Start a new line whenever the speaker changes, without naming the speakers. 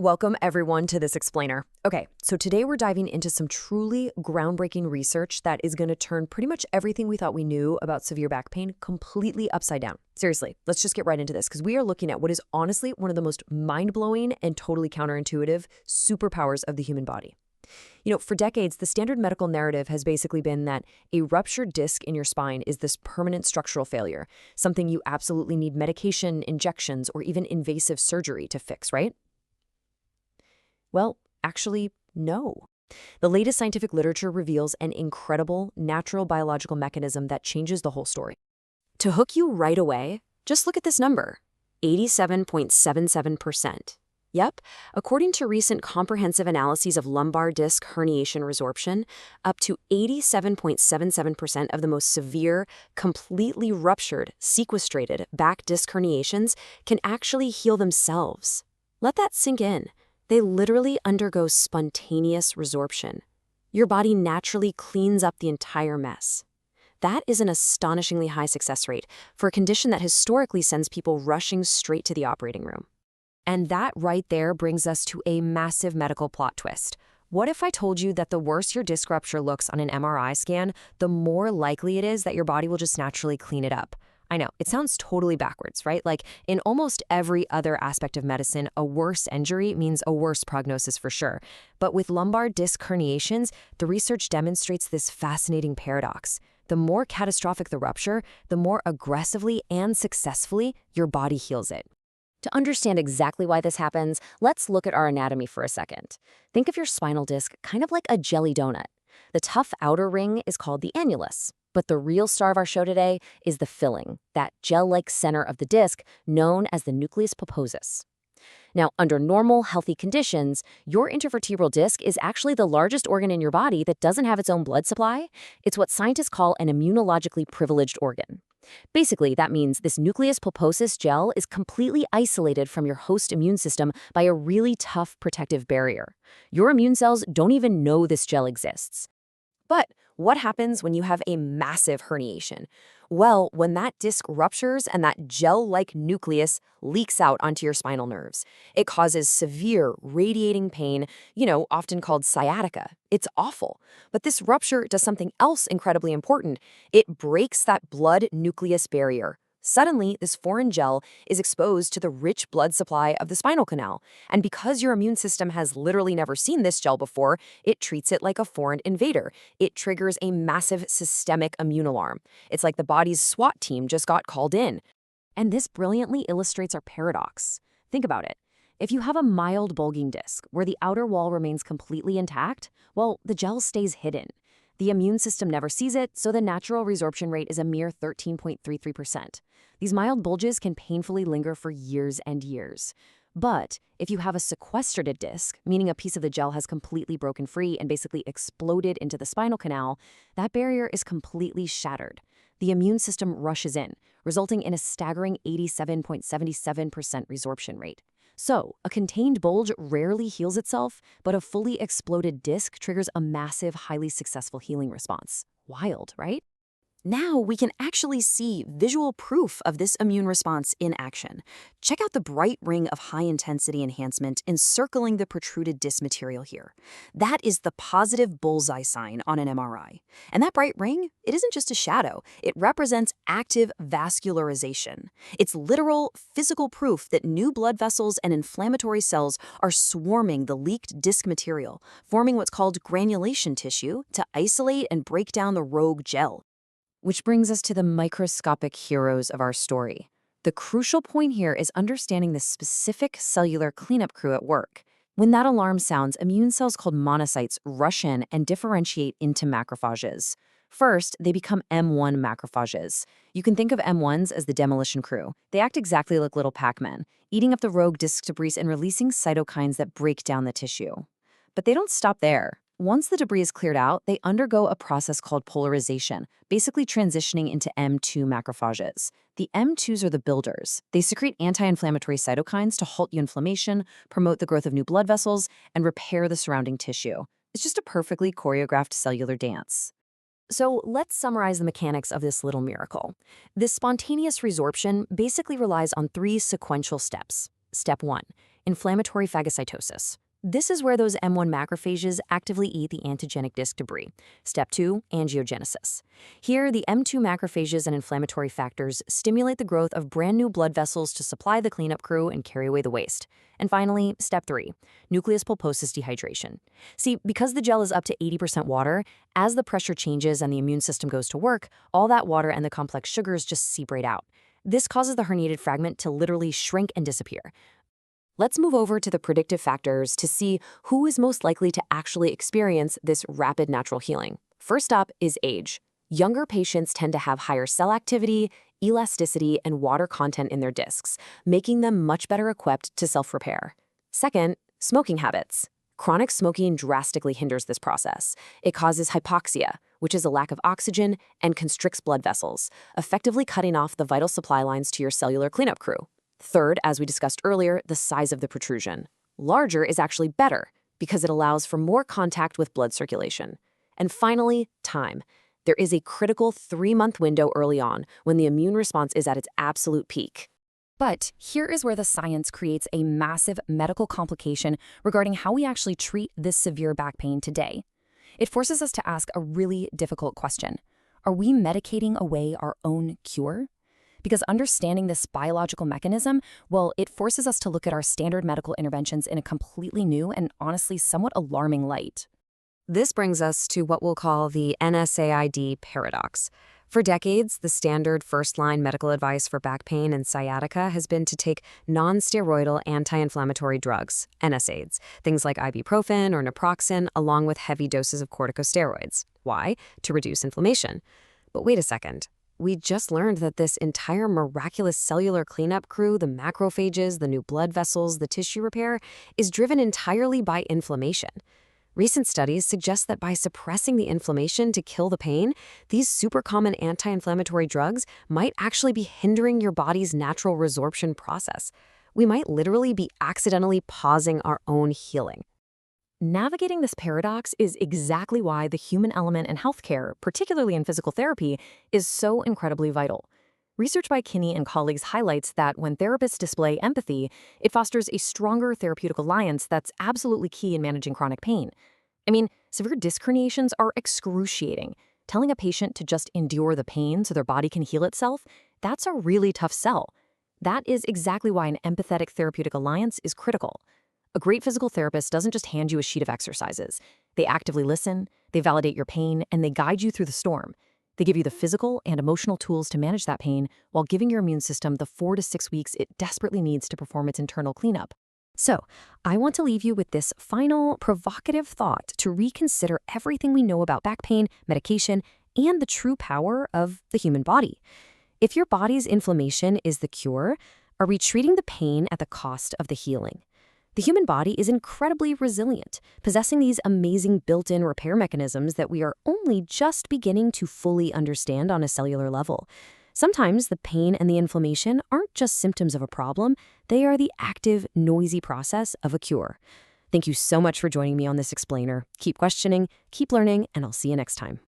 Welcome everyone to this explainer. Okay, so today we're diving into some truly groundbreaking research that is going to turn pretty much everything we thought we knew about severe back pain completely upside down. Seriously, let's just get right into this because we are looking at what is honestly one of the most mind-blowing and totally counterintuitive superpowers of the human body. For decades, the standard medical narrative has basically been that a ruptured disc in your spine is this permanent structural failure, something you absolutely need medication, injections, or even invasive surgery to fix, right? Well, actually, no. The latest scientific literature reveals an incredible natural biological mechanism that changes the whole story. To hook you right away, just look at this number, 87.77%. Yep, according to recent comprehensive analyses of lumbar disc herniation resorption, up to 87.77% of the most severe, completely ruptured, sequestrated back disc herniations can actually heal themselves. Let that sink in. They literally undergo spontaneous resorption. Your body naturally cleans up the entire mess. That is an astonishingly high success rate for a condition that historically sends people rushing straight to the operating room. And that right there brings us to a massive medical plot twist. What if I told you that the worse your disc rupture looks on an MRI scan, the more likely it is that your body will just naturally clean it up? I know, it sounds totally backwards, right? Like in almost every other aspect of medicine, a worse injury means a worse prognosis for sure. But with lumbar disc herniations, the research demonstrates this fascinating paradox. The more catastrophic the rupture, the more aggressively and successfully your body heals it. To understand exactly why this happens, let's look at our anatomy for a second. Think of your spinal disc kind of like a jelly donut. The tough outer ring is called the annulus. But the real star of our show today is the filling, that gel-like center of the disc known as the nucleus pulposus. Now, under normal, healthy conditions, your intervertebral disc is actually the largest organ in your body that doesn't have its own blood supply. It's what scientists call an immunologically privileged organ. Basically, that means this nucleus pulposus gel is completely isolated from your host immune system by a really tough protective barrier. Your immune cells don't even know this gel exists. But what happens when you have a massive herniation? Well, when that disc ruptures and that gel-like nucleus leaks out onto your spinal nerves, it causes severe radiating pain, often called sciatica. It's awful. But this rupture does something else incredibly important. It breaks that blood nucleus barrier. Suddenly, this foreign gel is exposed to the rich blood supply of the spinal canal. And because your immune system has literally never seen this gel before, it treats it like a foreign invader. It triggers a massive systemic immune alarm. It's like the body's SWAT team just got called in. And this brilliantly illustrates our paradox. Think about it. If you have a mild bulging disc where the outer wall remains completely intact, well, the gel stays hidden. The immune system never sees it, so the natural resorption rate is a mere 13.33%. These mild bulges can painfully linger for years and years. But if you have a sequestrated disc, meaning a piece of the gel has completely broken free and basically exploded into the spinal canal, that barrier is completely shattered. The immune system rushes in, resulting in a staggering 87.77% resorption rate. So, a contained bulge rarely heals itself, but a fully exploded disc triggers a massive, highly successful healing response. Wild, right? Now we can actually see visual proof of this immune response in action. Check out the bright ring of high-intensity enhancement encircling the protruded disc material here. That is the positive bullseye sign on an MRI. And that bright ring, it isn't just a shadow. It represents active vascularization. It's literal, physical proof that new blood vessels and inflammatory cells are swarming the leaked disc material, forming what's called granulation tissue to isolate and break down the rogue gel. Which brings us to the microscopic heroes of our story. The crucial point here is understanding the specific cellular cleanup crew at work. When that alarm sounds, immune cells called monocytes rush in and differentiate into macrophages. First, they become M1 macrophages. You can think of M1s as the demolition crew. They act exactly like little Pac-Men, eating up the rogue disc debris and releasing cytokines that break down the tissue. But they don't stop there. Once the debris is cleared out, they undergo a process called polarization, basically transitioning into M2 macrophages. The M2s are the builders. They secrete anti-inflammatory cytokines to halt inflammation, promote the growth of new blood vessels, and repair the surrounding tissue. It's just a perfectly choreographed cellular dance. So let's summarize the mechanics of this little miracle. This spontaneous resorption basically relies on 3 sequential steps. Step 1. Inflammatory phagocytosis. This is where those M1 macrophages actively eat the antigenic disc debris. Step 2. Angiogenesis. Here, the M2 macrophages and inflammatory factors stimulate the growth of brand new blood vessels to supply the cleanup crew and carry away the waste. And finally, Step 3. Nucleus pulposus dehydration. See, because the gel is up to 80% water, as the pressure changes and the immune system goes to work, all that water and the complex sugars just seep right out. This causes the herniated fragment to literally shrink and disappear. Let's move over to the predictive factors to see who is most likely to actually experience this rapid natural healing. First up is age. Younger patients tend to have higher cell activity, elasticity, and water content in their discs, making them much better equipped to self-repair. Second, smoking habits. Chronic smoking drastically hinders this process. It causes hypoxia, which is a lack of oxygen, and constricts blood vessels, effectively cutting off the vital supply lines to your cellular cleanup crew. Third, as we discussed earlier, the size of the protrusion. Larger is actually better because it allows for more contact with blood circulation. And finally, time. There is a critical 3-month window early on when the immune response is at its absolute peak.
But here is where the science creates a massive medical complication regarding how we actually treat this severe back pain today. It forces us to ask a really difficult question. Are we medicating away our own cure? Because understanding this biological mechanism, well, it forces us to look at our standard medical interventions in a completely new and honestly somewhat alarming light.
This brings us to what we'll call the NSAID paradox. For decades, the standard first-line medical advice for back pain and sciatica has been to take non-steroidal anti-inflammatory drugs, NSAIDs, things like ibuprofen or naproxen, along with heavy doses of corticosteroids. Why? To reduce inflammation. But wait a second. We just learned that this entire miraculous cellular cleanup crew, the macrophages, the new blood vessels, the tissue repair, is driven entirely by inflammation. Recent studies suggest that by suppressing the inflammation to kill the pain, these super common anti-inflammatory drugs might actually be hindering your body's natural resorption process. We might literally be accidentally pausing our own healing.
Navigating this paradox is exactly why the human element in healthcare, particularly in physical therapy, is so incredibly vital. Research by Kinney and colleagues highlights that when therapists display empathy, it fosters a stronger therapeutic alliance that's absolutely key in managing chronic pain. I mean, severe disc herniations are excruciating. Telling a patient to just endure the pain so their body can heal itself, that's a really tough sell. That is exactly why an empathetic therapeutic alliance is critical. A great physical therapist doesn't just hand you a sheet of exercises. They actively listen, they validate your pain, and they guide you through the storm. They give you the physical and emotional tools to manage that pain while giving your immune system the 4 to 6 weeks it desperately needs to perform its internal cleanup. So, I want to leave you with this final, provocative thought to reconsider everything we know about back pain, medication, and the true power of the human body. If your body's inflammation is the cure, are we treating the pain at the cost of the healing? The human body is incredibly resilient, possessing these amazing built-in repair mechanisms that we are only just beginning to fully understand on a cellular level. Sometimes the pain and the inflammation aren't just symptoms of a problem, they are the active, noisy process of a cure. Thank you so much for joining me on this explainer. Keep questioning, keep learning, and I'll see you next time.